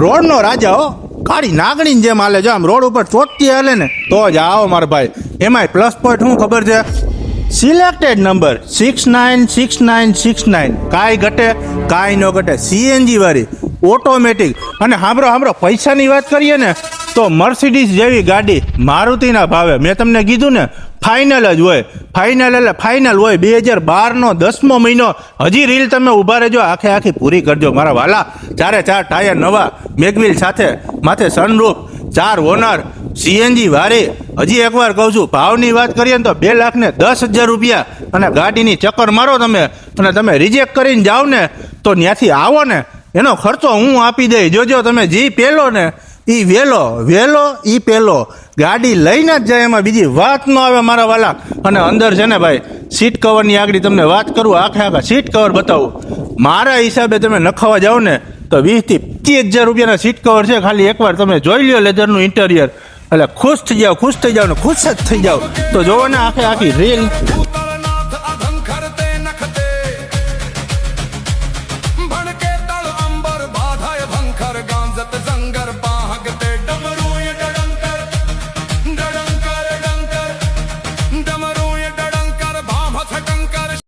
રોડનો રાજા હો, કાળી નાગણીની જેમ હાલે. જો આમ રોડ ઉપર ચોટતી હાલે ને તો જ આવો મારા ભાઈ. એમાંય પ્લસ પોઈન્ટ શું ખબર છે? Selected number 696969. કાંઈ ઘટે કાંઈ ન ઘટે. સીએનજી વાળી ઓટોમેટિક. અને સાંભળો પૈસાની વાત કરીએ ને તો મર્સિડીઝ જેવી ગાડી મારુતિના ભાવે મેં તમને કીધું ને ફાઇનલ જ હોય. ફાઇનલ એટલે ફાઇનલ હોય. 2012નો 10મો મહિનો. હજી રીલ તમે ઊભા રહેજો, આખી પૂરી કરજો મારા વાલા. 4 ટાયર નવા મેગવિલ સાથે, માથે સનરૂફ, 4 ઓનર, સીએનજી વાળી. હજી એકવાર કહું છું, ભાવની વાત કરીએ ને તો 2,10,000 રૂપિયા. અને ગાડીની ચક્કર મારો તમે અને તમે રિજેક્ટ કરીને જાઓ ને તો ત્યાંથી આવો ને એનો ખર્ચો હું આપી દઈ. જોજો તમે જી પેલો ને ઈ વેલો ઈ પેલો. ગાડી લઈને જ જાય, એમાં બીજી વાત ન આવે મારા વાલા. અને અંદર છે ને ભાઈ સીટ કવરની આગળ તમને વાત કરું, આખા સીટ કવર બતાવું. મારા હિસાબે તમે નખાવા જાઓ ને તો 20,000 થી 25,000 રૂપિયાના સીટ કવર છે. ખાલી એકવાર તમે જોઈ લ્યો લેધરનું ઇન્ટેરિયર, એટલે ખુશ થઈ જાઓ ને ખુશ જ થઈ જાઓ. તો જોવો ને આખી રીલ.